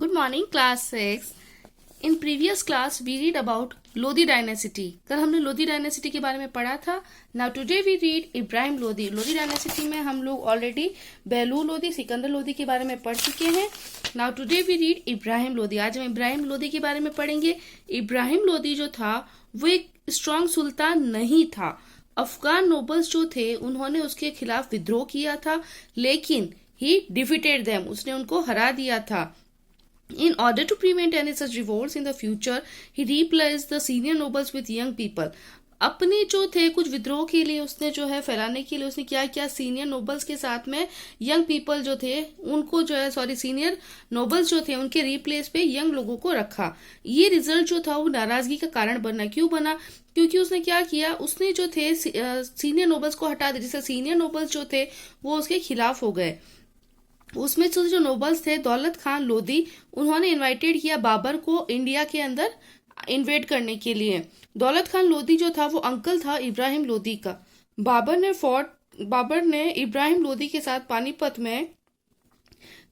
Good morning, class 6. In previous class, we read about Lodhi dynasty. कल हमने Lodhi dynasty के बारे में पढ़ा था. Now today we read Ibrahim Lodhi. Lodhi dynasty में हम लोग ऑलरेडी बेहलूल लोधी, सिकंदर लोधी के बारे में पढ़ चुके हैं. Now today we read Ibrahim Lodhi. आज हम इब्राहिम लोधी के बारे में पढ़ेंगे. इब्राहिम लोधी जो था वो एक स्ट्रॉन्ग सुल्तान नहीं था. अफगान नोबल्स जो थे उन्होंने उसके खिलाफ विद्रोह किया था, लेकिन ही डिफीटेड देम, उसने उनको हरा दिया था. In order to prevent any such revolts in the future, he replaced the senior nobles with young people. अपने जो थे कुछ विद्रोह के लिए उसने जो है फैलाने के लिए उसने क्या किया, सीनियर नोबल्स के साथ में यंग पीपल जो थे उनको जो है सीनियर नोबल्स जो थे उनके रिप्लेस पे यंग लोगों को रखा. ये रिजल्ट जो था वो नाराजगी का कारण बना. क्यों बना? क्योंकि उसने क्या किया, उसने जो थे सीनियर नोबल्स को हटा दिया, जिससे सीनियर नोबल्स जो थे वो उसके खिलाफ हो गए. उसमें से जो नोबल्स थे दौलत खान लोधी, उन्होंने इनवाइटेड किया बाबर को इंडिया के अंदर इन्वेड करने के लिए. दौलत खान लोधी जो था वो अंकल था इब्राहिम लोधी का. बाबर ने इब्राहिम लोधी के साथ पानीपत में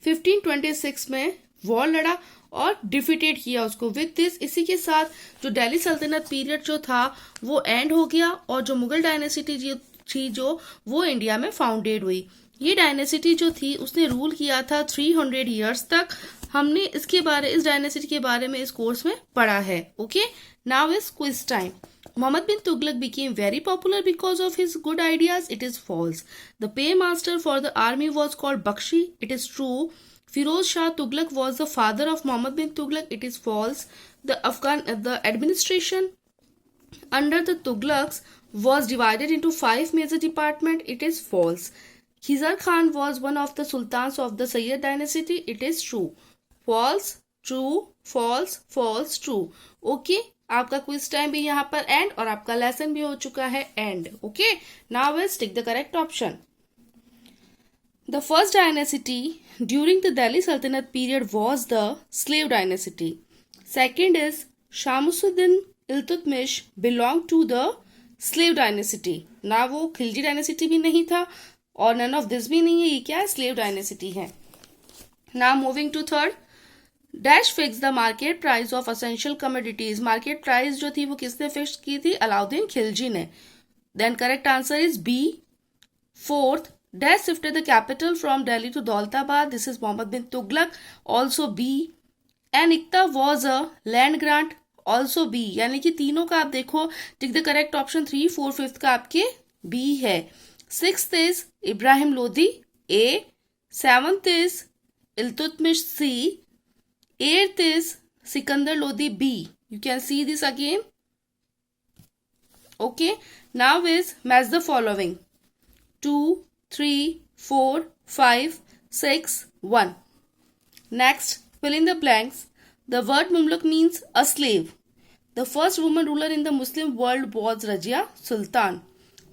1526 में वॉर लड़ा और डिफीटेड किया उसको. विद दिस, इसी के साथ जो दिल्ली सल्तनत पीरियड जो था वो एंड हो गया और जो मुगल डायनेसिटी थी जो वो इंडिया में फाउंडेड हुई. ये डायनेसिटी जो थी उसने रूल किया था 300 ईयर्स तक. हमने इस डायनेसिटी के बारे में इस कोर्स में पढ़ा है. Okay, now is quiz time. Muhammad bin Tughlaq became very popular because of his good ideas. It is false. The paymaster for the army was called Bakshi. It is true. Firoz Shah Tughlaq was the father of Muhammad bin Tughlaq. It is false. The administration under the Tughlaqs was divided into 5 major departments. It is false. Khizar Khan was one of the sultans of the Sayyid dynasty. It is true. False, true, false, false, true. Okay, आपका quiz time भी यहाँ पर and और आपका lesson भी हो चुका है and. Okay, now will tick the correct option. The first dynasty during the Delhi Sultanate period was the slave dynasty. Second is Shamsuddin Iltutmish belonged to the slave dynasty. ना वो Khilji dynasty भी नहीं था और नन ऑफ दिस भी नहीं है. ये क्या है? स्लेव डायनेसिटी है. Now moving to third. Dash fix the market price of essential commodities. Market price जो थी वो किसने फिक्स की थी? अलाउद्दीन खिलजी ने. Then correct answer is B. Fourth, dash shifted the capital from Delhi to Daulatabad. This is Mohammad bin Tughlaq. Also B. And इक्ता was a land grant. Also B. यानी कि तीनों का आप देखो टिक द करेक्ट ऑप्शन. 3, 4, 5 का आपके बी है. Sixth is Ibrahim Lodi, A. Seventh is Iltutmish, C. Eighth is Sikandar Lodi, B. You can see this again. Okay. Now is match the following. 2, 3, 4, 5, 6, 1. Next, fill in the blanks. The word Mumluk means a slave. The first woman ruler in the Muslim world was Rajia Sultan.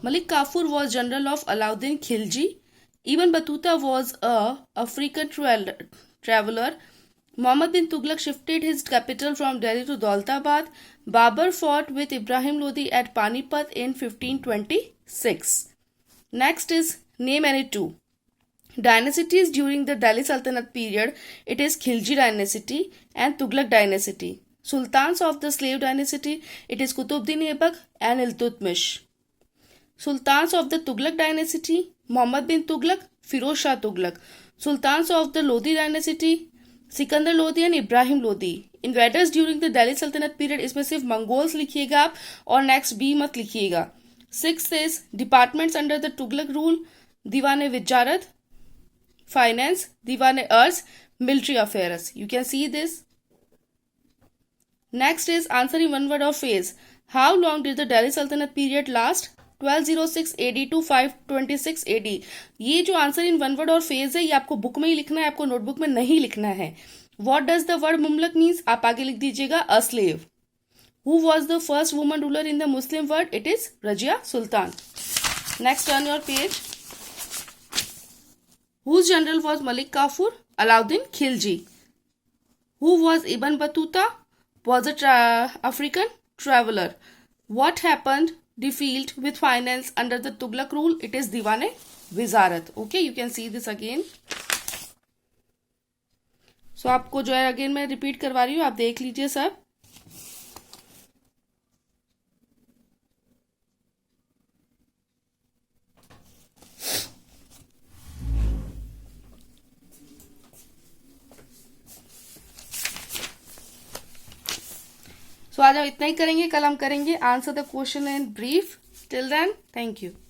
Malik Kafur was general of Alauddin Khilji. Ibn Battuta was a African traveler. Muhammad bin Tughlaq shifted his capital from Delhi to Daulatabad. Babur fought with Ibrahim Lodi at Panipat in 1526. Next is name any two dynasties during the Delhi Sultanate period. It is Khilji dynasty and Tughlaq dynasty. Sultans of the slave dynasty, it is Qutbuddin Aibak and Iltutmish. Sultans of the Tughlaq dynasty, Muhammad bin Tughlaq, Firoz Shah Tughlaq. Sultans of the Lodi dynasty, Sikandar Lodhi and Ibrahim Lodhi. Invaders during the Delhi सल्तनत period, इसमें सिर्फ Mongols लिखिएगा आप और next B मत लिखिएगा. 6 is departments under the Tughlaq rule. दीवाने विजारत, फाइनेंस, दीवाने अर्ज, military affairs. You can see this. Next is answer in one word और phrase. How long did the Delhi सल्तनत period last? 1206 AD to 526 AD. ये जो आंसर इन वन वर्ड और phrase है ये आपको बुक में ही लिखना है, आपको नोटबुक में नहीं लिखना है. व्हाट डज द वर्ड मुमलक मीन्स? आप आगे लिख दीजिएगा a slave. Who was the first woman ruler in the Muslim world? It is Razia Sultan. Next turn your page. Whose general was Malik Kafur? Alauddin Khilji. Who was Ibn Battuta? Was a African traveller. What happened defeat with finance under the Tughlaq rule? It is Diwane Wizarat. Okay, you can see this again. सो आपको जो है again मैं repeat करवा रही हूँ, आप देख लीजिए सब। सो आज हम इतना ही करेंगे, कल हम करेंगे answer the question in brief. Till then, thank you.